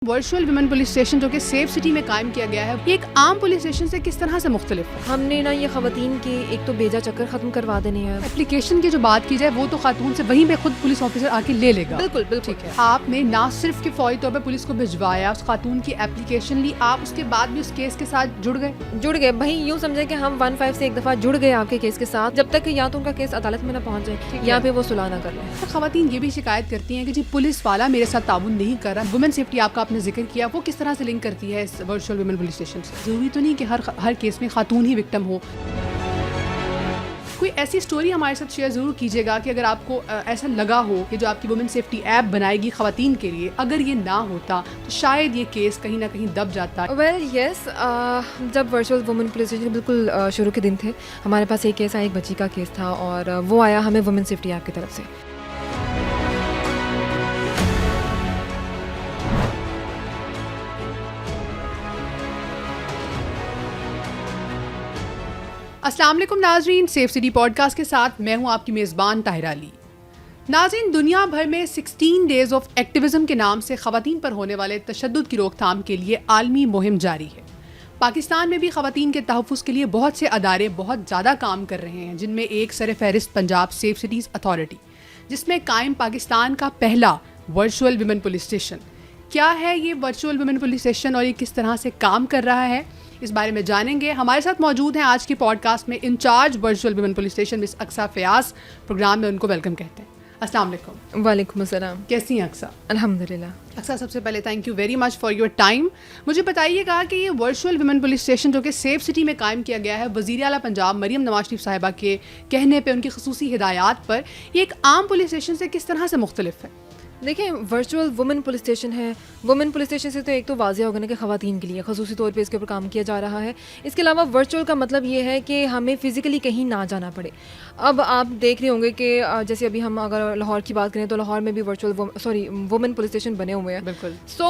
Virtual women police station जो कि safe city में कायम किया गया है, ये एक आम पुलिस स्टेशन से किस तरह से मुख्तलिफ है? हमने ना ये खवातीन के एक तो बेजा चक्कर खत्म करवा देने हैं। एप्लीकेशन की जो बात की जाए वो तो खातून से वहीं पे खुद पुलिस ऑफिसर आके ले लेगा। बिल्कुल बिल्कुल ठीक है। आपने ना सिर्फ के फौरी तौर पर पुलिस को भिजवाया, उस खातून की एप्लीकेशन ली, आप उसके बाद भी उस केस के साथ जुड़ गए भाई यूँ समझे कि हम 15 से एक दफ़ा जुड़ गए आपके केस के साथ, जब तक या तो उनका केस अदालत में ना पहुँच जाए या फिर वो सुलह ना कर लें। खवातीन ये भी शिकायत करती हैं कि जी पुलिस वाला मेरे साथ ताउन नहीं कर रहा। वुमेन सेफ्टी आपका आपने जिक्र किया, वो किस तरह से लिंक करती है इस वर्चुअल वुमेन पुलिस स्टेशन से? जरूरी तो नहीं कि हर केस में खातून ही विक्टिम हो। कोई ऐसी स्टोरी हमारे साथ शेयर जरूर कीजिएगा कि अगर आपको ऐसा लगा हो कि जो आपकी वुमेन सेफ्टी ऐप बनाएगी खवातीन के लिए, अगर ये ना होता तो शायद ये केस कहीं ना कहीं दब जाता। वेल यस, जब वर्चुअल वुमेन पुलिस स्टेशन बिल्कुल शुरू के दिन थे, हमारे पास एक केस आया, एक बच्ची का केस था और वो आया हमें वुमेन सेफ्टी ऐप की तरफ से। अस्सलाम वालेकुम नाजरीन, सेफ सिटी पॉडकास्ट के साथ मैं हूं आपकी मेज़बान ताहिरा अली। नाजरीन, दुनिया भर में 16 डेज ऑफ एक्टिविज्म के नाम से खवातीन पर होने वाले तशद्दुद की रोकथाम के लिए आलमी मुहिम जारी है। पाकिस्तान में भी खवातीन के तहफ़्फ़ुज़ के लिए बहुत से अदारे बहुत ज़्यादा काम कर रहे हैं, जिनमें एक सर फहरिस्त पंजाब सेफ सिटीज़ अथॉरिटी, जिसमें कायम पाकिस्तान का पहला वर्चुअल वुमेन पुलिस स्टेशन। क्या है ये वर्चुअल वुमेन पुलिस स्टेशन और ये किस तरह से काम कर रहा है, इस बारे में जानेंगे। हमारे साथ मौजूद हैं आज की पॉडकास्ट में incharge virtual women police station miss Aksa Fayaz. Program में उनको वेलकम कहते हैं। अस्सलाम वालेकुम। वालेकुम अस्सलाम। कैसी हैं अक्सा? अल्हम्दुलिल्लाह। अक्सा, सबसे पहले thank you very much for your time. मुझे बताइएगा कि ये वर्चुअल वुमेन पुलिस स्टेशन जो कि सेफ सिटी में कायम किया गया है, वज़ीर आला पंजाब मरियम नवाज शरीफ साहिबा के कहने पे, उनकी खसूसी हिदायत पर, ये एक आम पुलिस स्टेशन से किस तरह से मुख्तलिफ है? देखिए, वर्चुअल वुमेन पुलिस स्टेशन है। वुमेन पुलिस स्टेशन से तो एक तो वाज़ेह होगा ना कि ख़वातीन के लिए ख़ुसूसी तौर पे इसके ऊपर काम किया जा रहा है। इसके अलावा वर्चुअल का मतलब ये है कि हमें फ़िज़िकली कहीं ना जाना पड़े। अब आप देख रहे होंगे कि जैसे अभी हम अगर लाहौर की बात करें तो लाहौर में भी वुमेन पुलिस स्टेशन बने हुए हैं। बिल्कुल। सो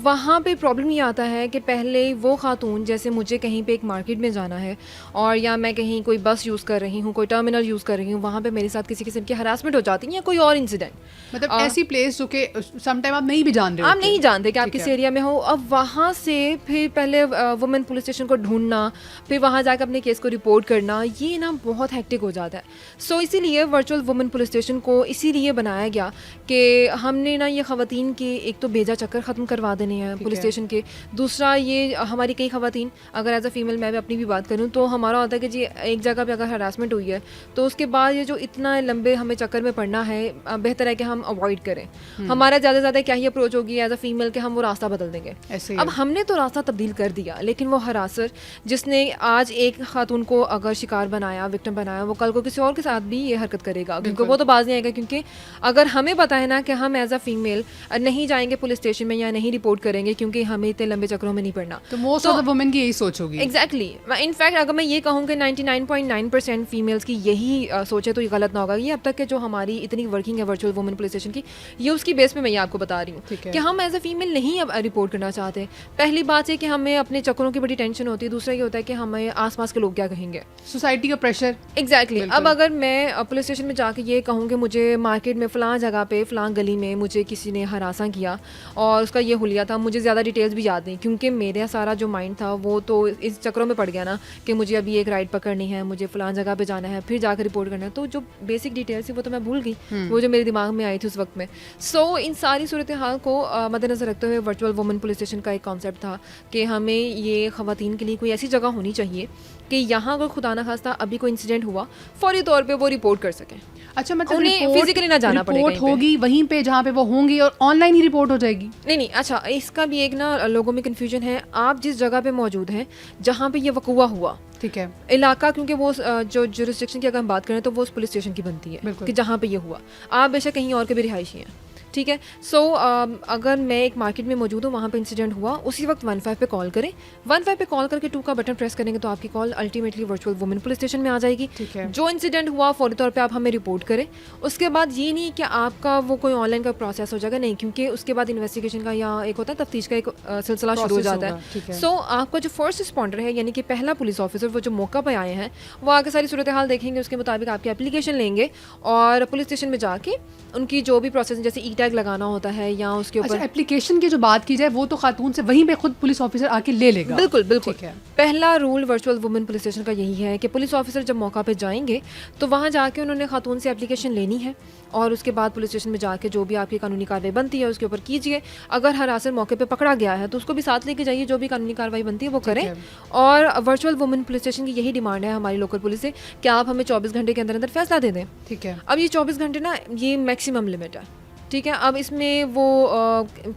वहाँ पे प्रॉब्लम ये आता है कि पहले वो खातून, जैसे मुझे कहीं पे एक मार्केट में जाना है और या मैं कहीं कोई बस यूज़ कर रही हूँ, कोई टर्मिनल यूज़ कर रही हूँ, वहाँ पे मेरे साथ किसी किस्म की हरासमेंट हो जाती है या कोई और इंसिडेंट, मतलब ऐसी प्लेस जो कि समटाइम आप नहीं भी जान रहे हो, आप नहीं जानते कि आप किस एरिया में हो। अब वहाँ से फिर पहले वुमेन पुलिस स्टेशन को ढूंढना, फिर वहाँ जाकर अपने केस को रिपोर्ट करना, ये ना बहुत हेक्टिक हो जाता है। सो इसीलिए वर्चुअल वुमेन पुलिस स्टेशन को इसीलिए बनाया गया कि हमने ना ये खवातीन के एक तो बेजा चक्कर ख़त्म करवा देने हैं पुलिस स्टेशन के। दूसरा, ये हमारी कई खवातीन, अगर एज अ फीमेल मैं भी अपनी भी बात करूँ तो हमारा होता है कि जी एक जगह पे अगर हरासमेंट हुई है तो उसके बाद ये जो इतना लंबे हमें चक्कर में पड़ना है, बेहतर है कि हम अवॉइड करें। हमारा ज़्यादा क्या ही अप्रोच होगी एज अ फीमेल कि हम वो रास्ता बदल देंगे। अब हमने तो रास्ता तब्दील कर दिया, लेकिन वो हरासर जिसने आज एक खातून को अगर शिकार बनाया, विक्टिम बनाया, वो कल को किसी और के साथ भी ये हरकत करेगा, क्योंकि वो तो बाज नहीं आएगा। क्योंकि अगर हमें पता है ना कि हम एज अ फीमेल नहीं जाएंगे पुलिस स्टेशन में या नहीं रिपोर्ट करेंगे क्योंकि हमें इतने लंबे चक्रों में नहीं पड़ना, तो मोस्ट ऑफ द वुमेन की यही सोच होगी। एग्जैक्टली। इनफैक्ट अगर मैं ये कहूँ कि 99.9% फीमेल्स की यही सोचे तो ये गलत ना होगा। ये अब तक के जो हमारी इतनी वर्किंग है वर्चुअल वुमेन पुलिस स्टेशन की, ये उसकी बेस पे मैं ये आपको बता रही हूँ कि हम एज अ फीमेल नहीं अब रिपोर्ट करना चाहते। पहली बात है कि हमें अपने चक्करों की बड़ी टेंशन होती है। दूसरा ये होता है कि हमें आसपास के लोग क्या कहेंगे, सोसाइटी का प्रेशर। एग्जैक्टली। अब अगर मैं पुलिस स्टेशन में जाके ये कहूँ कि मुझे मार्केट में फ़लाँ जगह पे फ़लाँ गली में मुझे किसी ने हरासा किया और उसका ये हुलिया था, मुझे ज़्यादा डिटेल्स भी याद नहीं क्योंकि मेरा सारा जो माइंड था वो तो इस चक्रों में पड़ गया ना कि मुझे अभी एक राइड पकड़नी है, मुझे फ़लाँ जगह पे जाना है, फिर जाकर रिपोर्ट करना है। तो जो बेसिक डिटेल्स थी वो तो मैं भूल गई, वो जो मेरे दिमाग में आई थी उस वक्त में। सो इन सारी सूरत हाल को मद्देनज़र रखते हुए वर्चुअल वुमेन पुलिस स्टेशन का एक कॉन्सेप्ट था कि हमें ये ख़वातीन के लिए कोई ऐसी जगह होनी चाहिए कि यहाँ अगर खुदा न खास्ता अभी कोई इंसिडेंट हुआ, फौरी तौर पे वो रिपोर्ट कर सकें। अच्छा, मतलब उन्हें फिजिकली ना जाना पड़ेगा, रिपोर्ट होगी वहीं पे जहाँ पे वो होंगी और ऑनलाइन ही रिपोर्ट हो जाएगी? नहीं। अच्छा, इसका भी एक ना लोगों में कन्फ्यूजन है। आप जिस जगह पे मौजूद हैं जहाँ पे ये वक़ुआ हुआ, ठीक है, इलाका, क्योंकि वो जो जुरिस्डिक्शन की अगर हम बात करें तो वो उस पुलिस स्टेशन की बनती है कि जहाँ पे ये हुआ। आप बेशक कहीं और के भी रिहायशी हैं, ठीक है। सो अगर मैं एक मार्केट में मौजूद हूँ, वहाँ पे इंसिडेंट हुआ, उसी वक्त 15 पे कॉल करें। 15 पे कॉल करके 2 का बटन प्रेस करेंगे तो आपकी call ultimately virtual women police station में आ जाएगी। जो इंसिडेंट हुआ फौरी तौर पे आप हमें रिपोर्ट करें। उसके बाद ये नहीं कि आपका वो कोई ऑनलाइन का प्रोसेस हो जाएगा, नहीं, क्योंकि उसके बाद इन्वेस्टिगेशन का या एक होता है तफ्तीश का एक सिलसिला शुरू हो जाता है। सो आपका जो फर्स्ट रिस्पॉन्डर है, यानी कि पहला पुलिस ऑफिसर, वो जो मौका पर आए हैं, वो आगे सारी सूरत हाल देखेंगे, उसके मुताबिक आपकी एप्लीकेशन लेंगे और पुलिस स्टेशन में जाके उनकी जो भी प्रोसेस, जैसे ई टैग लगाना होता है या उसके ऊपर अच्छा, एप्लीकेशन की जो बात की जाए वो तो खातून से वहीं पे खुद पुलिस ऑफिसर आके ले लेगा। बिल्कुल बिल्कुल ठीक है। पहला rule virtual women police station का यही है कि पुलिस ऑफिसर जब मौका पे जाएंगे तो वहाँ जाके उन्होंने खातून से एप्लीकेशन लेनी है और उसके बाद पुलिस स्टेशन में जाके जो भी आपकी कानूनी कार्रवाई बनती है उसके ऊपर कीजिए। अगर हरासर मौके पे पकड़ा गया है तो उसको भी साथ लेके जाइए, जो भी कानूनी कार्रवाई बनती है वो करें। और वर्चुअल वुमेन पुलिस स्टेशन की यही डिमांड है हमारी लोकल पुलिस से कि आप हमें 24 घंटे के अंदर अंदर फैसला दे दें। ठीक है। अब ये 24 घंटे ना ये मैक्सिमम लिमिट है, ठीक है। अब इसमें वो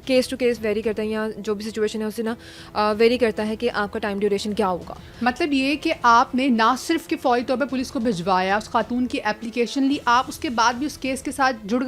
केस टू केस वेरी करता है या जो भी सिचुएशन है उससे ना वेरी करता है कि आपका टाइम ड्यूरेशन क्या होगा। मतलब ये कि आपने ना सिर्फ कि फौरी तौर पे पुलिस को भिजवाया, उस खातून की एप्लीकेशन ली, आप उसके बाद भी उस केस के साथ जुड़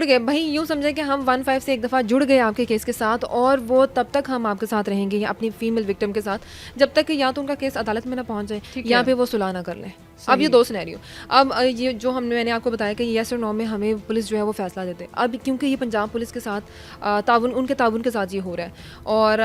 गए भाई यूँ समझे कि हम 15 से एक दफ़ा जुड़ गए आपके केस के साथ और वो तब तक हम आपके साथ रहेंगे या अपनी फीमेल विक्टिम के साथ जब तक कि या तो उनका केस अदालत में ना पहुंच जाए या फिर वो सुलह ना कर लें। अब ये 2 सिनेरियो। अब ये जो मैंने आपको बताया कि येस और नो में हमें पुलिस जो है वो फैसला देते हैं। अब क्योंकि ये पंजाब पुलिस के साथ उनके ताउन के साथ ये हो रहा है और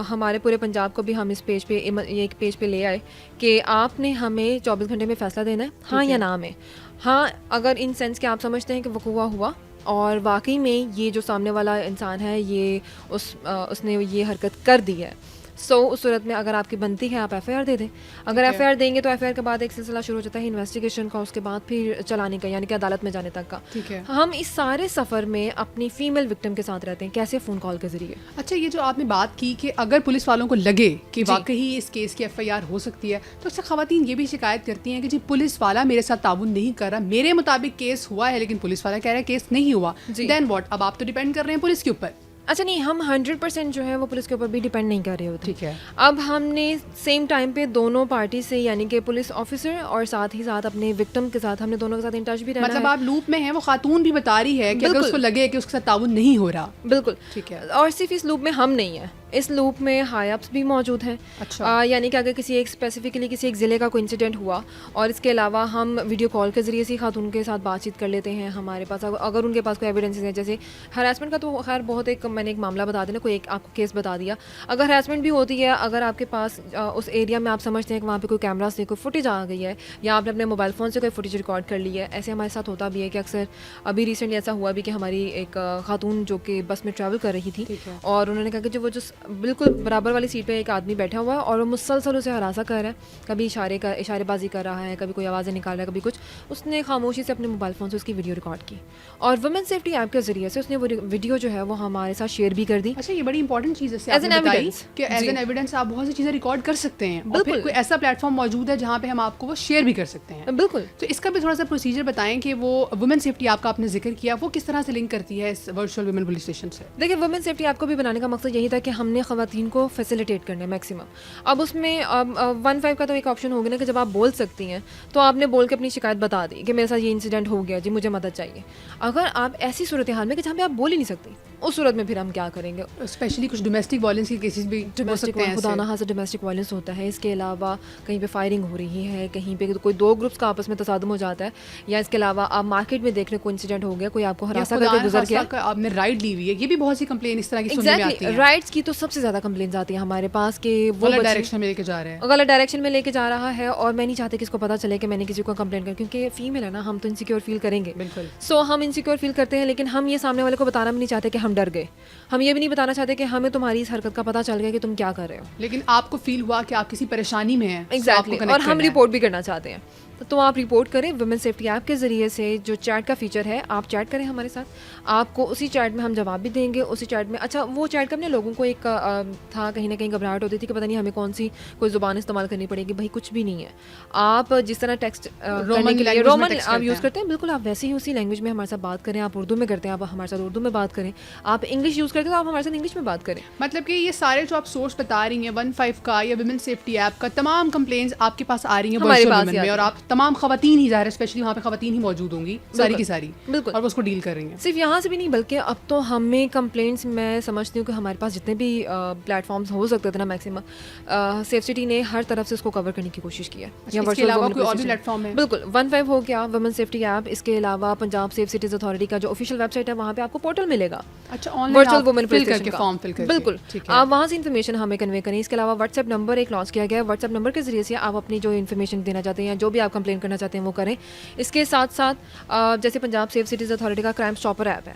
हमारे पूरे पंजाब को भी हम इस पेज पे एक पेज पे ले आए कि आपने हमें 24 घंटे में फ़ैसला देना है, हाँ या ना में। हाँ, अगर इन सेंस के आप समझते हैं कि वक़ूआ हुआ और वाकई में ये जो सामने वाला इंसान है ये उसने ये हरकत कर दी है, सो उस सूरत में अगर आपकी बनती है आप एफआईआर दे दें। अगर एफआईआर देंगे तो एफआईआर के बाद एक सिलसिला शुरू हो जाता है इन्वेस्टिगेशन का, उसके बाद फिर चलाने का यानी कि अदालत में जाने तक का। ठीक है। हम इस सारे सफ़र में अपनी फीमेल विक्टिम के साथ रहते हैं, कैसे फ़ोन कॉल के जरिए। अच्छा, ये जो आपने बात की कि अगर पुलिस वालों को लगे कि वाकई इस केस की एफआईआर हो सकती है तो अक्सर खवातीन ये भी शिकायत करती हैं कि जी पुलिस वाला मेरे साथ ताउन नहीं कर रहा, मेरे मुताबिक केस हुआ है लेकिन पुलिस वाला कह रहा है केस नहीं हुआ, देन व्हाट? अब आप तो डिपेंड कर रहे हैं पुलिस के ऊपर। अच्छा नहीं, हम 100% जो है वो पुलिस के ऊपर भी डिपेंड नहीं कर रहे होते। ठीक है। अब हमने सेम टाइम पे दोनों पार्टी से यानी कि पुलिस ऑफिसर और साथ ही साथ अपने विक्टिम के साथ हमने दोनों के साथ इन टच भी रहना मतलब है। आप लूप में हैं, वो खातून भी बता रही है कि अगर उसको लगे कि उसके साथ ताउन नहीं हो रहा। बिल्कुल। ठीक है। और सिर्फ इस लूप में हम नहीं है, इस लूप में हाई अप्स भी मौजूद हैं। अच्छा। यानी कि अगर किसी एक स्पेसिफिकली किसी एक ज़िले का कोई इंसिडेंट हुआ और इसके अलावा हम वीडियो कॉल के ज़रिए से खातून के साथ बातचीत कर लेते हैं। हमारे पास अगर उनके पास कोई एविडेंसेस है, जैसे हरासमेंट का तो खैर बहुत मैंने एक मामला बता देना, कोई एक आपको केस बता दिया। अगर हरासमेंट भी होती है, अगर आपके पास उस एरिया में आप समझते हैं कि वहाँ पे कोई कैमरा से कोई फुटेज आ गई है या आपने अपने मोबाइल फ़ोन से कोई फुटेज रिकॉर्ड कर ली है, ऐसे हमारे साथ होता भी है कि अक्सर अभी रिसेंटली ऐसा हुआ भी कि हमारी एक खातून जो कि बस में ट्रैवल कर रही थी और उन्होंने कहा कि जो वो जो बिल्कुल बराबर वाली सीट पे एक आदमी बैठा हुआ है और वो मुसलसल उसे हरासा कर रहा है, कभी इशारेबाजी कर रहा है, कभी कोई आवाज़ें निकाल रहा है, कभी कुछ। उसने खामोशी से अपने मोबाइल फ़ोन से उसकी वीडियो रिकॉर्ड की और वुमेन सेफ्टी ऐप के ज़रिए से उसने वो वीडियो जो है वो हमारे साथ शेयर भी कर दी। अच्छा, ये बड़ी इंपॉर्टेंट चीज़ है एज एन एविडेंस कि एज एन एविडेंस आप बहुत सी चीज़ें रिकॉर्ड कर सकते हैं। बिल्कुल। कोई ऐसा प्लेटफॉर्म मौजूद है जहाँ पे हम आपको वो शेयर भी कर सकते हैं। बिल्कुल। तो इसका भी थोड़ा सा प्रोसीजर बताएं कि वो वुमेन सेफ्टी ऐप का आपने जिक्र किया, वो किस तरह से लिंक करती है इस वर्चुअल वुमेन पुलिस स्टेशन से? देखिए, वुमेन सेफ्टी ऐप को भी बनाने का मकसद यही था कि हमने ख़वातीन को फैसिलिटेट करना है मैक्सिमम। अब उसमें 15 का तो एक ऑप्शन होगा ना कि जब आप बोल सकती हैं तो आपने बोल के अपनी शिकायत बता दी कि मेरे साथ ये इंसिडेंट हो गया जी, मुझे मदद चाहिए। अगर आप ऐसी सूरत हाल में कि जहाँ पे आप बोल ही नहीं सकती, उस सूरत में फिर हम क्या करेंगे? स्पेशली कुछ डोमेस्टिक वायलेंस के केसेस भी हो सकते हैं। खुदा ना खासा डोमेस्टिक वायलेंस होता है, इसके अलावा कहीं पे फायरिंग हो रही है, कहीं पे कोई 2 ग्रुप्स का आपस में तसादुम हो जाता है, या इसके अलावा आप मार्केट में देख रहे कोई इंसिडेंट हो गया, कोई आपको हरासा करके गुजर गया, आपने राइड ली हुई है, ये भी बहुत सी कंप्लेन इस तरह की सुनने में आती है। राइड्स की तो सबसे ज़्यादा कंप्लेंट्स आती है हमारे पास कि वो गलत डायरेक्शन में लेके जा रहे हैं, गलत डायरेक्शन में लेके जा रहा है और मैं नहीं चाहती कि इसको पता चले कि मैंने किसी को कंप्लेंट किया, क्योंकि फीमेल है ना, हम तो इनसिक्योर फील करेंगे। बिल्कुल। सो हम इनसिक्योर फील करते हैं, लेकिन हम ये सामने वाले को बताना भी नहीं चाहते कि हम डर गए। हम ये भी नहीं बताना चाहते कि हमें तुम्हारी इस हरकत का पता चल गया कि तुम क्या कर रहे हो, लेकिन आपको फील हुआ कि आप किसी परेशानी में हैं। एग्जैक्टली। और हम रिपोर्ट भी करना चाहते हैं तो आप रिपोर्ट करें वुमेन सेफ्टी ऐप के ज़रिए से। जो चैट का फीचर है, आप चैट करें हमारे साथ, आपको उसी चैट में हम जवाब भी देंगे। उसी चैट में अच्छा वो चैट का अपने लोगों को एक था कहीं ना कहीं घबराहट होती थी कि पता नहीं हमें कौन सी कोई ज़ुबान इस्तेमाल करनी पड़ेगी। भाई कुछ भी नहीं है, आप जिस तरह टेक्स्ट रोमन आप यूज़ करते हैं, बिल्कुल आप वैसे ही उसी लैंग्वेज में हमारे साथ बात करें। आप उर्दू में करते हैं, आप हमारे साथ उर्दू में बात करें। आप इंग्लिश यूज़ करते हैं तो आप हमारे साथ इंग्लिश में बात करें। मतलब कि ये सारे जो आप सोर्स बता रही हैं 15 का या वुमेन सेफ्टी ऐप का, तमाम कंप्लेंट्स आपके पास आ रही हैं हमारे पास में, और आप तमाम खवातीन ही ज़ाहिर है स्पेशली वहाँ पे खवातीन ही मौजूद होंगी सारी की सारी, बिल्कुल, और वो उसको डील कर रही हैं। सिर्फ यहाँ से भी नहीं बल्कि अब तो हमें कंप्लेंट्स, मैं समझती हूँ कि हमारे पास जितने भी प्लेटफॉर्म्स हो सकते थे ना मैक्सिमम, सेफ सिटी ने हर तरफ से उसको कवर करने की कोशिश की है। इसके अलावा कोई और भी प्लेटफॉर्म है? बिल्कुल, 15 हो गया, वुमेन सेफ्टी ऐप। इसके अलावा पंजाब सेफ सिटीज अथॉरिटी का जो ऑफिशियल वेबसाइट है, वहाँ पे आपको पोर्टल मिलेगा। अच्छा, वर्चुअल वुमेन पुलिस करके फॉर्म फिल करके, बिल्कुल आप वहाँ से इन्फॉर्मेशन हमें कन्वे करें। इसके अलावा व्हाट्सएप नंबर एक लॉन्च किया गया है, व्हाट्सएप नंबर के जरिए से आप अपनी जो इन्फॉर्मेशन देना चाहते हैं या जो भी आप कंप्लेन करना चाहते हैं वो करें। इसके साथ साथ जैसे पंजाब सेफ सिटीज अथॉरिटी का क्राइम स्टॉपर ऐप है,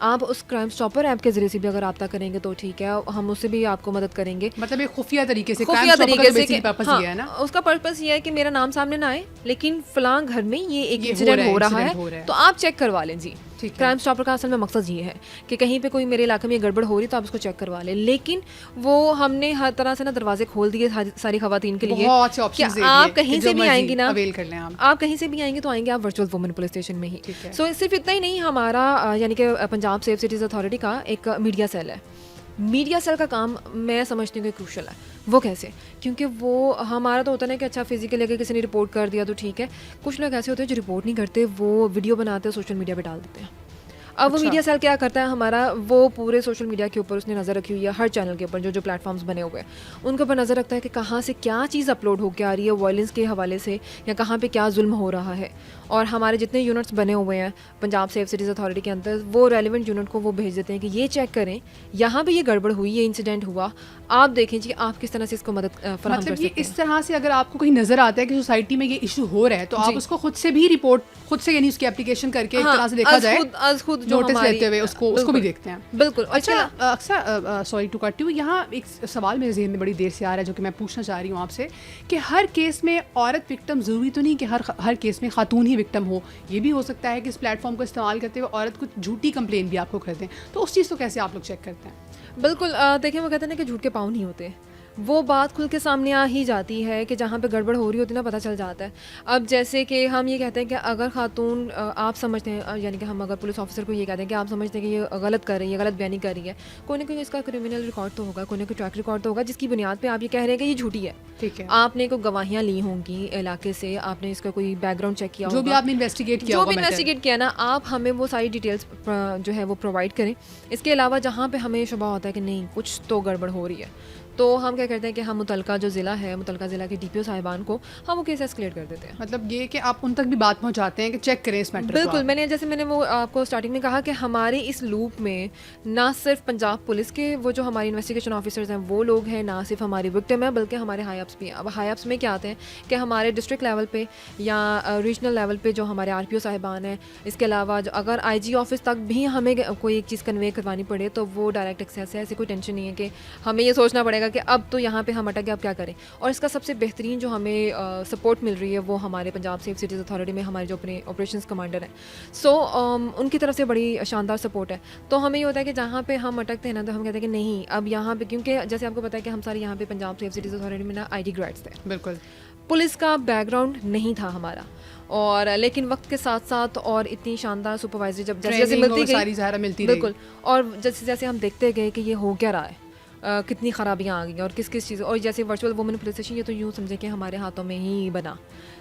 आप उस क्राइम स्टॉपर ऐप के ज़रिए से भी अगर रब्ता करेंगे तो ठीक है, हम उससे भी आपको मदद करेंगे। मतलब एक खुफिया तरीके से, खुफिया तरीके से कि पर्पस हाँ, ये है ना, उसका पर्पस ये है कि मेरा नाम सामने ना आए, लेकिन फलां घर में ये एक ये इंसिडेंट हो रहा हो है तो आप चेक करवा लें जी। क्राइम स्टॉपर का असल में मकसद ये है कि कहीं पे कोई मेरे इलाके में गड़बड़ हो रही तो आप उसको चेक करवा लें। लेकिन वो हमने हर तरह से ना दरवाजे खोल दिए सारी खवातीन के लिए कि आप कहीं से भी आएंगी ना, आप कहीं से भी आएंगे तो आएंगे आप वर्चुअल वुमेन पुलिस स्टेशन में ही। सो सिर्फ इतना ही नहीं, हमारा यानी कि पंजाब सेफ सिटीज़ अथॉरिटी का एक मीडिया सेल है। मीडिया सेल का काम मैं समझती हूँ कि क्रूशल है। वो कैसे? क्योंकि वो हमारा तो होता है कि अच्छा फिजिकली अगर किसी ने रिपोर्ट कर दिया तो ठीक है, कुछ लोग ऐसे होते हैं जो रिपोर्ट नहीं करते, वो वीडियो बनाते हैं, सोशल मीडिया पे डाल देते हैं। अब वो मीडिया सेल क्या करता है हमारा, वो पूरे सोशल मीडिया के ऊपर उसने नज़र रखी हुई है, हर चैनल के ऊपर जो प्लेटफॉर्म्स बने हुए हैं उनके ऊपर नज़र रखता है कि कहाँ से क्या चीज़ अपलोड होकर आ रही है वायलेंस के हवाले से, या कहाँ पे क्या जुल्म हो रहा है। और हमारे जितने यूनिट्स बने हुए हैं पंजाब सेफ सिटीज़ अथॉरिटी के अंदर, वो रेलिवेंट यूनिट को वो भेज देते हैं कि ये चेक करें, यहाँ पे ये गड़बड़ हुई, ये इंसिडेंट हुआ, आप देखें जी आप किस तरह से इसको मदद फराहम कर सकते हैं। इस तरह से अगर आपको कहीं नजर आता है कि सोसाइटी में ये इशू हो रहा है तो आप उसको खुद से भी रिपोर्ट, खुद से यानी उसकी एप्लीकेशन करके एक तरह से देखा जाए, खुद नोटिस लेते हुए उसको भी देखते हैं। बिल्कुल। अच्छा, अक्सर सॉरी टू कट यू, यहाँ एक सवाल मेरे ज़हन में बड़ी देर से आ रहा है जो कि मैं पूछना चाह रही हूँ आपसे कि हर केस में औरत विक्टिम, ज़रूरी तो नहीं कि हर केस में खातून ही विक्टिम हो, ये भी हो सकता है कि इस प्लेटफॉर्म को इस्तेमाल करते हुए औरत कुछ झूठी कंप्लेन भी आपको कर दें, तो उस चीज़ को कैसे आप लोग चेक करते हैं? बिल्कुल, देखिए वो कहते हैं ना कि झूठ के पाँव नहीं होते, वो बात खुल के सामने आ ही जाती है कि जहाँ पे गड़बड़ हो रही होती है ना, पता चल जाता है। अब जैसे कि हम ये कहते हैं कि अगर खातून आप समझते हैं, यानी कि हम अगर पुलिस ऑफिसर को ये कहते हैं कि आप समझते हैं कि ये गलत कर रही है, गलत बयानी कर रही है, कोई ना कोई इसका क्रिमिनल रिकॉर्ड तो होगा, कोई ना कोई ट्रैक रिकॉर्ड तो होगा जिसकी बुनियाद पर आप ये कह रहे हैं कि ये झूठी है। ठीक है, आपने कोई गवाहियाँ ली होंगी इलाके से, आपने इसका कोई बैकग्राउंड चेक किया, जो भी आपने इन्वेस्टिगेट किया ना, आप हमें वो सारी डिटेल्स जो है वो प्रोवाइड करें। इसके अलावा जहाँ पे हमें शुबा होता है कि नहीं कुछ तो गड़बड़ हो रही है, तो हम क्या करते हैं कि हम मुतलका जो ज़िला है, मुतलका ज़िला के DPO साहिबान को हम वो केस एस्केलेट कर देते हैं। मतलब ये कि आप उन तक भी बात पहुंचाते हैं कि चेक करें इस मैटर। बिल्कुल, मैंने वो आपको स्टार्टिंग में कहा कि हमारे इस लूप में ना सिर्फ पंजाब पुलिस के वो जो हमारे इन्वेस्टिगेशन ऑफिसर्स हैं वो लोग हैं, ना सिर्फ हमारी विक्टिम है, बल्कि हमारे हाई अप्स भी हैं। अब हाई अप्स में क्या आते हैं कि हमारे डिस्ट्रिक्ट लेवल पे या रीजनल लेवल पे जो हमारे RPO साहिबान हैं, इसके अलावा जो अगर IG ऑफिस तक भी हमें कोई एक चीज़ कन्वे करवानी पड़े तो वो डायरेक्ट एक्सेस है, ऐसी कोई टेंशन नहीं है कि हमें ये सोचना पड़ेगा कि अब तो यहाँ पे हम अटक गए, अब क्या करें। और इसका सबसे बेहतरीन जो हमें सपोर्ट मिल रही है वो हमारे पंजाब सेफ सिटीज़ अथॉरिटी में हमारे जो अपने ऑपरेशंस कमांडर हैं, सो उनकी तरफ से बड़ी शानदार सपोर्ट है। तो हमें ये होता है कि जहाँ पे हम अटकते हैं ना, तो हम कहते हैं कि नहीं अब यहाँ पे, क्योंकि जैसे आपको पता है कि हम सारे यहाँ पे पंजाब सेफ सिटीज़ अथॉरिटी में ना ID ग्रेड्स थे। बिल्कुल, पुलिस का बैकग्राउंड नहीं था हमारा, और लेकिन वक्त के साथ साथ और इतनी शानदार सुपरवाइजरी जब जैसे जैसे मिलती गई, बिल्कुल, और जैसे जैसे हम देखते गए कि ये हो क्या रहा है, कितनी ख़राबियाँ आ गई और किस किस चीज़, और जैसे वर्चुअल वुमेन पुलिस स्टेशन ये तो यूँ समझे कि हमारे हाथों में ही बना।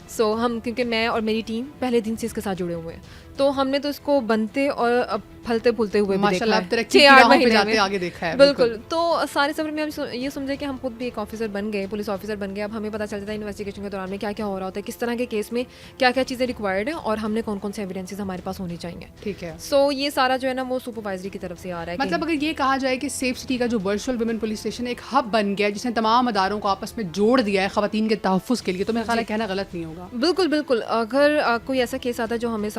सो हम, क्योंकि मैं और मेरी टीम पहले दिन से इसके साथ जुड़े हुए हैं, तो हमने तो इसको बनते और अब फलते फूलते हुए भी देखा है, 6-8 महीने में आगे देखा है। बिल्कुल, तो सारे सफर में हम ये समझे कि हम खुद भी एक ऑफिसर बन गए, पुलिस ऑफिसर बन गए। अब हमें पता चल जाता है इन्वेस्टिगेशन के दौरान में क्या क्या हो रहा होता है, किस तरह के केस में क्या क्या चीज़ें रिक्वायर्ड है और हमने कौन कौन से एविडेंसेस हमारे पास होनी चाहिए। ठीक है, सो ये सारा जो है ना वो सुपरवाइजरी की तरफ से आ रहा है। मतलब अगर ये कहा जाए कि सेफ सिटी का जो वर्चुअल वुमेन पुलिस स्टेशन एक हब बन गया जिसने तमाम अदारों को आपस में जोड़ दिया है खवातीन के तहफ़्फ़ुज़ के लिए, तो मेरा ख्याल है कहना गलत नहीं होगा। बिल्कुल बिल्कुल, अगर कोई ऐसा केस आता है जो हमें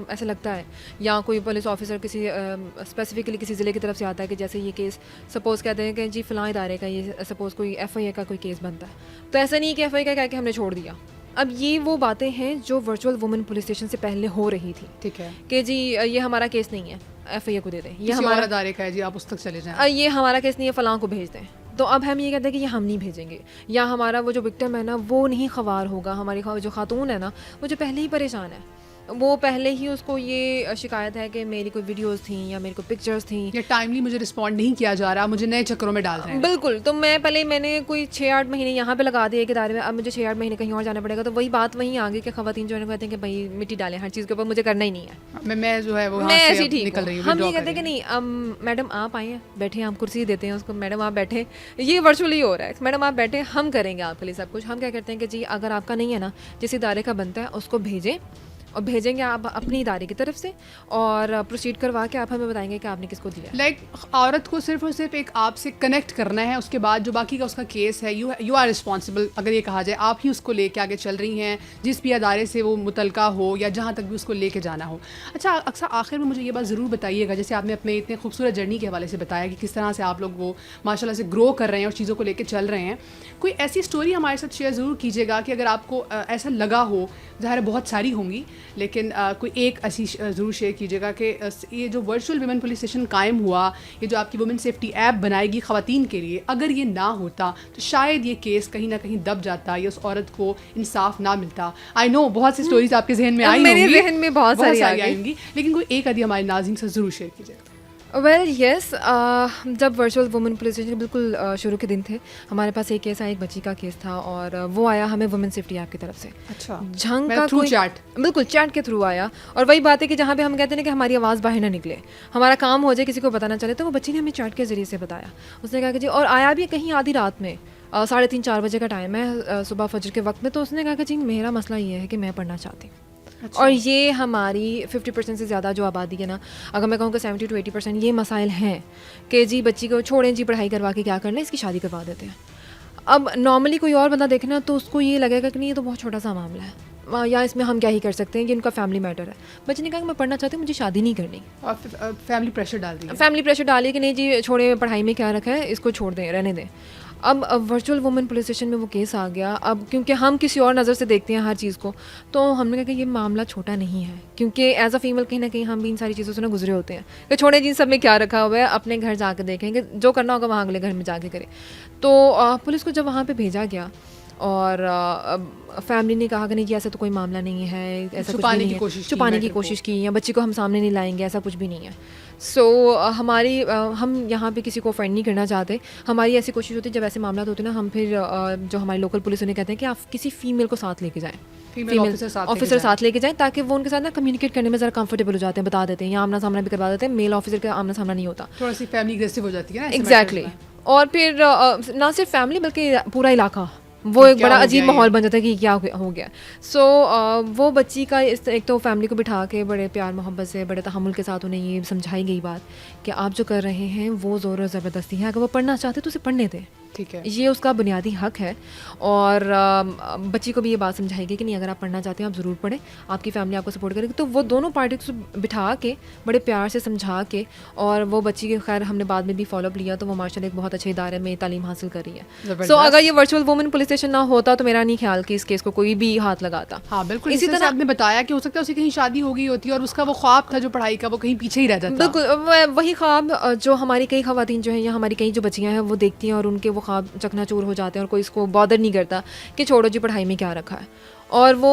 ऐसा लगता है, या कोई पुलिस ऑफिसर किसी स्पेसिफिकली किसी ज़िले की तरफ से आता है कि जैसे ये केस सपोज़ कहते हैं कि जी फ़लाँ इदारे का ये सपोज़ कोई FIA का कोई केस बनता है, तो ऐसा नहीं कि FIA का कह के हमने छोड़ दिया। अब ये वो बातें हैं जो वर्चुअल वुमेन पुलिस स्टेशन से पहले हो रही थी। ठीक है, कि जी ये हमारा केस नहीं है, FIA को दे दें, ये हमारा इदारे का है जी, आप उस तक चले जाएं, ये हमारा केस नहीं है, फ़लाँ को भेज दें। तो अब हम ये कहते हैं कि ये हम नहीं भेजेंगे, या हमारा वो जो विक्टिम है ना वो नहीं ख़वार होगा, हमारी जो खातून है ना वो जो पहले ही परेशान है, वो पहले ही उसको ये शिकायत है कि मेरी कोई वीडियोस थी या मेरी कोई पिक्चर्स थी, या टाइमली मुझे रिस्पॉन्ड नहीं किया जा रहा, मुझे नए चक्करों में डाल रहे हैं। बिल्कुल, तो मैंने कोई 6-8 महीने यहाँ पे लगा दिए एक इदारे में, अब मुझे 6-8 महीने कहीं और जाना पड़ेगा। तो वही बात वहीं आ गई कि ख़वातीन जो है कहते हैं कि भाई मिट्टी डालें हर चीज़ के ऊपर, मुझे करना ही नहीं है, मैं जो है वो मैं ऐसी ठीक निकल रही हूँ। हम ये कहते हैं कि नहीं, अब मैडम आप आए बैठे, हम कुर्सी देते हैं उसको, मैडम आप बैठे, ये वर्चुअली हो रहा है, मैडम आप बैठे, हम करेंगे आपके लिए सब कुछ। हम क्या करते हैं कि जी अगर आपका नहीं है ना, जिस इदारे का बनता है उसको भेजें और भेजेंगे आप अपनी इदारे की तरफ से और प्रोसीड करवा के आप हमें बताएंगे कि आपने किसको दिया। लाइक औरत को सिर्फ और सिर्फ एक आपसे कनेक्ट करना है, उसके बाद जो बाकी का उसका केस है यू आर रिस्पॉन्सिबल, अगर ये कहा जाए आप ही उसको लेके आगे चल रही हैं जिस भी अदारे से वो मुतलका हो या जहाँ तक भी उसको लेके जाना हो। अच्छा अक्सर आखिर में मुझे ये बात ज़रूर बताइएगा, जैसे आपने अपने इतने खूबसूरत जर्नी के हवाले से बताया कि किस तरह से आप लोग वो माशाल्लाह से ग्रो कर रहे हैं और चीज़ों को लेके चल रहे हैं, कोई ऐसी स्टोरी हमारे साथ शेयर ज़रूर कीजिएगा कि अगर आपको ऐसा लगा हो, ज़ाहिर बहुत सारी होंगी लेकिन कोई एक ऐसी ज़रूर शेयर कीजिएगा कि ये जो वर्चुअल वुमेन पुलिस स्टेशन कायम हुआ, ये जो आपकी वुमेन सेफ्टी ऐप बनाएगी ख़वातीन के लिए, अगर ये ना होता तो शायद ये केस कहीं ना कहीं दब जाता या उस औरत को इंसाफ ना मिलता। आई नो बहुत सी स्टोरीज आपके जहन में आई मेरे होंगी, जहन में बहुत सारी आएंगी, लेकिन कोई एक आधी हमारे नाज़रीन से ज़रूर शेयर कीजिएगा। वेल यस, जब वर्चुअल वुमेन पुलिस स्टेशन बिल्कुल शुरू के दिन थे, हमारे पास एक केस आया, एक बच्ची का केस था और वो आया हमें वुमेन सेफ्टी ऐप की तरफ से। अच्छा, झंग का थ्रू कोई चैट, बिल्कुल चैट के थ्रू आया। और वही बात है कि जहाँ पे हम कहते हैं कि हमारी आवाज़ बाहर ना निकले, हमारा काम हो जाए, किसी को पता ना चले, तो वो बच्ची ने हमें चैट के ज़रिए से बताया। उसने कहा कि जी, और आया भी कहीं आधी रात में, 3:30-4 बजे का टाइम है, सुबह फजर के वक्त में। तो उसने कहा कि जी मेरा मसला ये है कि मैं पढ़ना चाहती हूँ। अच्छा। और ये हमारी 50% से ज़्यादा जो आबादी है ना, अगर मैं कहूँ कि 70 to 80% ये मसाइल हैं कि जी बच्ची को छोड़ें, जी पढ़ाई करवा के क्या करना है, इसकी शादी करवा देते हैं। अब नॉर्मली कोई और बंदा देखे ना तो उसको ये लगेगा कि नहीं ये तो बहुत छोटा सा मामला है, या इसमें हम क्या ही कर सकते हैं, ये इनका फैमिली मैटर है। बच्चे ने कहा कि मैं पढ़ना चाहती हूँ, मुझे शादी नहीं करनी। और फैमिली प्रेशर डाल दिया, फैमिली प्रेशर डालिए कि नहीं जी छोड़े, पढ़ाई में क्या रखा है, इसको छोड़ दें, रहने दें। अब वर्चुअल वुमेन पुलिस स्टेशन में वो केस आ गया। अब क्योंकि हम किसी और नज़र से देखते हैं हर चीज़ को, तो हमने कहा कि ये मामला छोटा नहीं है, क्योंकि एज अ फीमेल कहीं ना कहीं हम भी इन सारी चीज़ों से ना गुजरे होते हैं कि छोड़े जी सब में क्या रखा हुआ है, अपने घर जाके देखेंगे, जो करना होगा वहाँ अगले घर में जाके करें। तो पुलिस को जब वहाँ पर भेजा गया और फैमिली ने कहा कि नहीं जी ऐसा तो कोई मामला नहीं है, ऐसा कुछ भी नहीं है, छुपाने की कोशिश की, या बच्ची को हम सामने नहीं लाएंगे, ऐसा कुछ भी नहीं है। सो हम यहाँ पे किसी को ऑफेंड नहीं करना चाहते। हमारी ऐसी कोशिश होती है जब ऐसे मामला होते हैं ना, हम फिर जो हमारी लोकल पुलिस उन्हें कहते हैं कि आप किसी फीमेल को साथ लेके जाएं, फीमेल ऑफिसर साथ लेके जाएं, ताकि वो उनके साथ ना कम्युनिकेट करने में ज़रा कंफर्टेबल हो जाते हैं, बता देते हैं, या आमना सामना भी करवा देते हैं। मेल ऑफिसर का आमना सामना नहीं होता, थोड़ा सी फैमिली एग्रेसिव हो जाती है ना। एग्जैक्टली। और फिर ना सिर्फ फैमिली बल्कि पूरा इलाका, वो एक बड़ा अजीब माहौल बन जाता है कि क्या हो गया। सो वो बच्ची का एक तो फैमिली को बिठा के बड़े प्यार मोहब्बत से, बड़े तहम्मुल के साथ उन्हें ये समझाई गई बात कि आप जो कर रहे हैं वो ज़ोर और ज़बरदस्ती है, अगर वो पढ़ना चाहते तो उसे पढ़ने दें, ठीक है, ये उसका बुनियादी हक है। और बच्ची को भी ये बात समझाई गई कि नहीं अगर आप पढ़ना चाहते हैं आप ज़रूर पढ़ें, आपकी फैमिली आपको सपोर्ट करेगी। तो वो दोनों पार्टी को बिठा के बड़े प्यार से समझा के, और वो बच्ची के खैर हमने बाद में भी फॉलोअप लिया, तो वो माशाल्लाह एक बहुत अच्छे इदारे में तालीम हासिल कर रही है। सो अगर ये वर्चुअल वुमेन पुलिस स्टेशन ना होता तो मेरा नहीं ख्याल कि इस केस को कोई भी हाथ लगाता। हाँ बिल्कुल, इसी तरह आपने बताया कि हो सकता है उसे कहीं शादी हो गई होती और उसका वो ख्वाब था जो पढ़ाई का वो कहीं पीछे ही रह जाता। बिल्कुल वही ख्वाब जो हमारी कई ख़वातीन जो हैं या हमारी कई जो बच्चियाँ हैं वो देखती हैं और उनके वो ख्वाब चकनाचूर हो जाते हैं और कोई इसको बॉदर नहीं करता कि छोड़ो जी पढ़ाई में क्या रखा है। और वो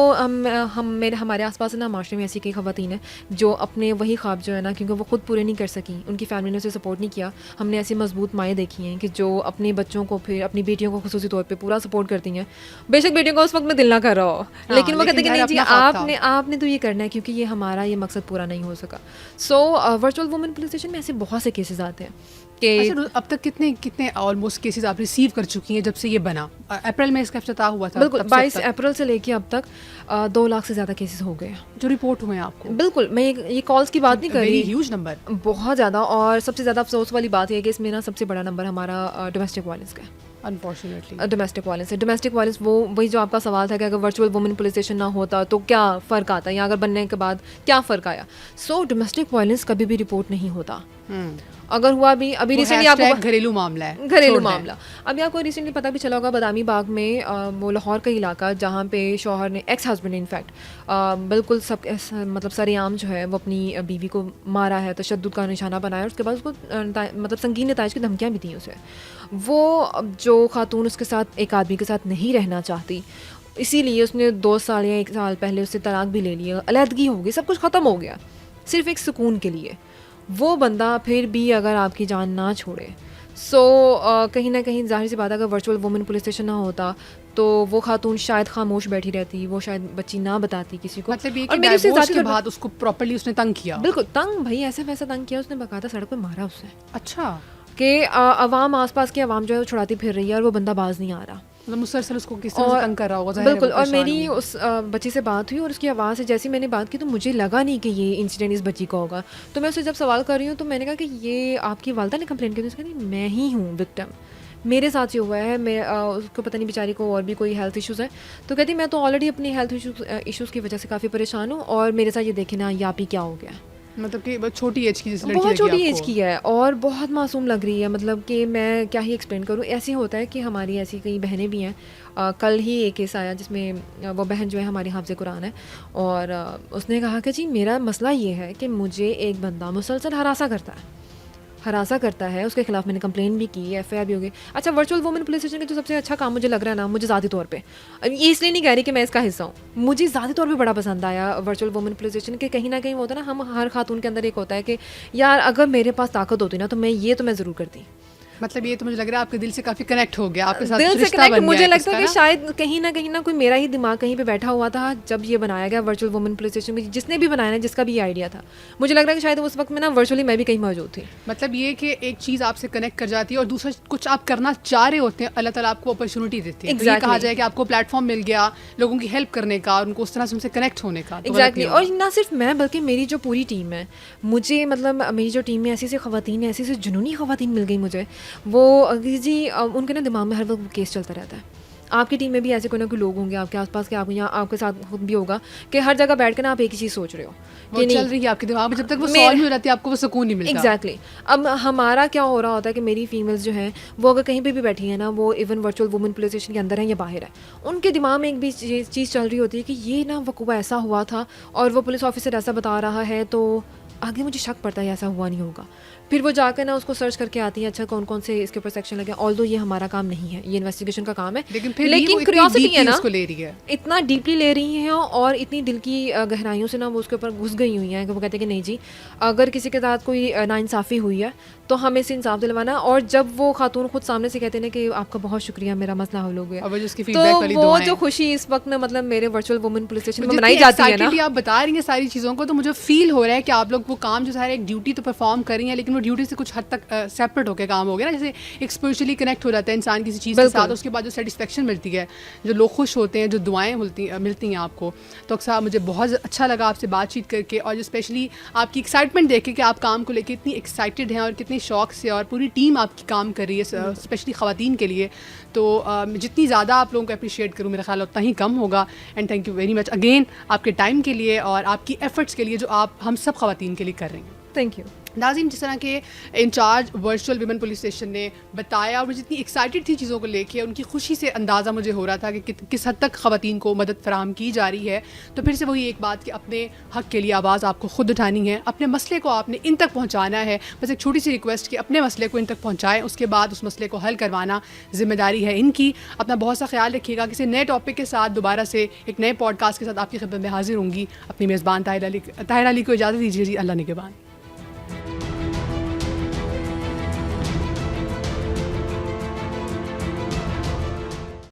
हमारे आसपास ना माशरे में ऐसी कई ख़वातीन हैं जो अपने वही ख्वाब जो है ना, क्योंकि वो खुद पूरे नहीं कर सकी, उनकी फैमिली ने उसे सपोर्ट नहीं किया, हमने ऐसी मजबूत माएँ देखी हैं कि जो अपने बच्चों को फिर अपनी बेटियों को खुसूसी तौर पे पूरा सपोर्ट करती हैं। बेशक बेटियों को उस वक्त में दिल ना कर रहा हो, लेकिन वो कहते हैं कि नहीं जी आपने तो ये करना है क्योंकि ये हमारा ये मकसद पूरा नहीं हो सका। So virtual women police station में ऐसे बहुत से केसेस आते हैं कि अब तक कितने ऑलमोस्ट केसेस आप रिसीव कर चुकी हैं जब से ये बना? अप्रैल में इसका इफ्तिताह हुआ था। बिल्कुल 22 अप्रैल से लेके अब तक 2 लाख से ज़्यादा केसेस हो गए जो रिपोर्ट हुए हैं आपको। बिल्कुल, मैं ये कॉल्स की बात नहीं कर रही, ह्यूज नंबर, बहुत ज़्यादा। और सबसे ज़्यादा अफसोस वाली बात है कि इसमें ना सबसे बड़ा नंबर हमारा डोमेस्टिक वायलेंस का है। अनफॉर्चुनेटली डोमेस्टिक वायलेंस है। डोमेस्टिक वायलेंस वही जो आपका सवाल था कि अगर वर्चुअल वुमेन पुलिस स्टेशन ना होता तो क्या फ़र्क आता, या अगर बनने के बाद क्या फ़र्क आया। सो डोमेस्टिक वायलेंस कभी भी रिपोर्ट नहीं होता, अगर हुआ भी अभी रिसेंटली आपको घरेलू मामला है, घरेलू मामला। अभी आपको रिसेंटली पता भी चला होगा बदामी बाग में वो लाहौर का इलाका जहाँ पे शौहर ने, एक्स हस्बैंड ने इनफैक्ट बिल्कुल मतलब सरेआम जो है वो अपनी बीवी को मारा है, तशद्दुद का निशाना बनाया, और उसके बाद उसको मतलब संगीन नताइज की धमकियाँ भी दी उसे। वो जो खातून उसके साथ एक आदमी के साथ नहीं रहना चाहती, इसीलिए उसने 2 साल या 1 साल पहले उससे तलाक भी ले लिया, अलहदगी हो गई, सब कुछ ख़त्म हो गया सिर्फ एक सुकून के लिए। वो बंदा फिर भी अगर आपकी जान ना छोड़े, सो कहीं ना कहीं जाहिर सी बात है अगर वर्चुअल वुमेन पुलिस स्टेशन ना होता तो वो खातून शायद खामोश बैठी रहती, वो शायद बच्ची ना बताती किसी को। मतलब ये कि डाइवोर्स के बाद उसको प्रॉपर्ली उसने तंग किया। बिल्कुल तंग, भाई ऐसा वैसा तंग किया, उसने बकायदा सड़क पे मारा उससे। अच्छा, कि आवाम, आसपास की आवाम जो है वो छुड़ाती फिर रही है और वो बंदा बाज नहीं आ रहा। मतलब मुसलसल उसको किस तरह से तंग कर रहा होगा, ज़ाहिर है बिल्कुल। वो और परेशान मेरी होगी। उस बच्ची से बात हुई और उसकी आवाज़ से जैसे ही मैंने बात की तो मुझे लगा नहीं कि ये इंसिडेंट इस बच्ची का होगा। तो मैं उससे जब सवाल कर रही हूँ तो मैंने कहा कि ये आपकी वालिदा ने कंप्लेंट की? तो उसने कहा नहीं, मैं ही हूँ विक्टिम, मेरे साथ ये हुआ है। मैं उसको पता नहीं बेचारी को और भी कोई हेल्थ इश्यूज़ है। तो कहती मैं तो ऑलरेडी अपनी हेल्थ इश्यूज़ की वजह से काफ़ी परेशान हूँ और मेरे साथ ये देखे ना, यहाँ पे क्या हो गया। मतलब कि बहुत छोटी एज की जिस लड़की बहुत लगी छोटी एज आपको। की है और बहुत मासूम लग रही है। मतलब कि मैं क्या ही एक्सप्लेन करूँ। ऐसे होता है कि हमारी ऐसी कई बहनें भी हैं। कल ही एक केस आया जिसमें वो बहन जो है हमारी हाफ़िज़ कुरान है और उसने कहा कि जी मेरा मसला ये है कि मुझे एक बंदा मुसलसल हरासा करता है। उसके खिलाफ मैंने कंप्लेन भी की, एफआईआर भी हो गई। अच्छा, वर्चुअल वुमेन पुलिस स्टेशन का जो सबसे अच्छा काम मुझे लग रहा है ना, मुझे ज़ाती तौर पे, ये इसलिए नहीं कह रही कि मैं इसका हिस्सा हूँ, मुझे ज़ाती तौर पे बड़ा पसंद आया वर्चुअल वुमेन पुलिस स्टेशन के। कहीं ना कहीं वो होता है ना, हम हर खातून के अंदर एक होता है कि यार अगर मेरे पास ताकत होती ना तो मैं ज़रूर करती। मतलब ये तो मुझे लग रहा है आपके दिल से काफ़ी कनेक्ट हो गया, आपके साथ दिल कुछ से रिश्ता कनेक्ट बन गया मुझे एक लगता है उसका कि ना। शायद कहीं ना कोई मेरा ही दिमाग कहीं पे बैठा हुआ था जब ये बनाया गया वर्चुअल वुमेन पुलिस स्टेशन में। जिसने भी बनाया ना, जिसका भी ये आइडिया था, मुझे लग रहा है कि शायद उस वक्त में ना वर्चुअली मैं भी कहीं मौजूद थी। मतलब ये कि एक चीज़ आपसे कनेक्ट कर जाती है और दूसरा कुछ आप करना चाह रहे होते हैं, अल्लाह ताला आपको अपॉर्चुनिटी देती है। तो ये कहा Exactly. जाए कि आपको प्लेटफॉर्म मिल गया लोगों की हेल्प करने का और उनको उस तरह से उनसे कनेक्ट होने का, तो गलत एग्जैक्टली नहीं और होगा। ना सिर्फ मैं बल्कि मेरी जो पूरी टीम है, मुझे मतलब मेरी जो टीम में ऐसी ऐसी ख़वातीन हैं, ऐसी ऐसी जुनूनी ख़वातीन मिल गई मुझे। वो जी उनके ना दिमाग में हर वक्त केस चलता रहता है। आपकी टीम में भी ऐसे कोई ना कोई लोग होंगे आपके आसपास के, आप यहाँ आपके साथ खुद भी होगा कि हर जगह बैठ कर ना आप एक ही चीज़ सोच रहे हो वो कि चल नहीं। रही है आपके दिमाग में, जब तक वो मैं- सॉल्व नहीं हो जाती आपको वो सुकून नहीं मिलता। एग्जैक्टली अब हमारा क्या हो रहा होता है कि मेरी फीमेल्स जो हैं वो अगर कहीं पे भी बैठी हैं ना, वो even virtual women police station के अंदर है या बाहर है, उनके दिमाग में एक भी चीज़ चल रही होती है कि ये ना वक़्वा ऐसा हुआ था और वो पुलिस ऑफिसर ऐसा बता रहा है, तो आगे मुझे शक पड़ता है ऐसा हुआ नहीं होगा। फिर वो जाकर ना उसको सर्च करके आती है, अच्छा कौन कौन से इसके ऊपर सेक्शन लगे। ऑल्दो ये हमारा काम नहीं है, ये इन्वेस्टिगेशन का काम है, लेकिन फिर भी वो लेकिन इतनी क्यूरियोसिटी है deeply ना, उसको ले रही है। इतना डीपली ले रही हैं और इतनी दिल की गहराइयों से ना वो उसके ऊपर घुस गई हुई हैं कि वो कहते हैं कि नहीं जी, अगर किसी के साथ कोई नाइंसाफ़ी हुई है तो हमें से इंसाफ दिलवाना। और जब वो खातून खुद सामने से कहते हैं कि आपका बहुत शुक्रिया, मेरा मसला हल हो गया, और वो जो उसकी तो feedback वाली वो दुआएं। जो खुशी इस वक्त ना मतलब मेरे वर्चुअल वुमेन पुलिस स्टेशन में जितनी मनाई जाती है ना। excitedly आप बता रही हैं सारी चीज़ों को, तो मुझे फील हो रहा है कि आप लोग वो काम जो सारे एक ड्यूटी तो परफॉर्म कर रही हैं, लेकिन वो ड्यूटी से कुछ हद तक सेपरेट होकर काम हो गया ना। जैसे एक स्पिरिचुअली कनेक्ट हो जाता है इंसान किसी चीज़ के बिल्कुल। साथ, उसके बाद जो सेटिस्फेक्शन मिलती है, जो लोग खुश होते हैं, जो दुआएं मिलती हैं आपको। तो अक्सर मुझे बहुत अच्छा लगा आपसे बातचीत करके, और जो स्पेशली आपकी एक्साइटमेंट देख के कि आप काम को लेके इतनी एक्साइटेड हैं और कितने शौक से, और पूरी टीम आपकी काम कर रही है स्पेशली ख़वातीन के लिए। तो जितनी ज़्यादा आप लोगों को अप्रिशिएट करूँ मेरा ख्याल उतना ही कम होगा। And thank you very much again आपके टाइम के लिए और आपकी एफर्ट्स के लिए जो आप हम सब ख़वातीन के लिए कर रही हैं। Thank you. नाज़रीन, जिस तरह के incharge virtual women police station ने बताया और जितनी एक्साइटेड थी चीज़ों को लेके, उनकी खुशी से अंदाज़ा मुझे हो रहा था कि किस हद तक ख़वातीन को मदद फराहम की जा रही है। तो फिर से वही एक बात कि अपने हक़ के लिए आवाज़ आपको ख़ुद उठानी है, अपने मसले को आपने इन तक पहुँचाना है। बस एक छोटी सी रिक्वेस्ट कि अपने मसले को इन तक पहुँचाएँ, उसके बाद उस मसले को हल करवाना ज़िम्मेदारी है इनकी। अपना बहुत सा ख्याल रखिएगा। किसी नए टॉपिक के साथ दोबारा से एक नए पॉडकास्ट के साथ आपकी खिदमत में हाजिर होंगी। अपनी मेज़बान ताहिरा अली को इजाज़त दीजिए जी। अल्लाह निगहबान।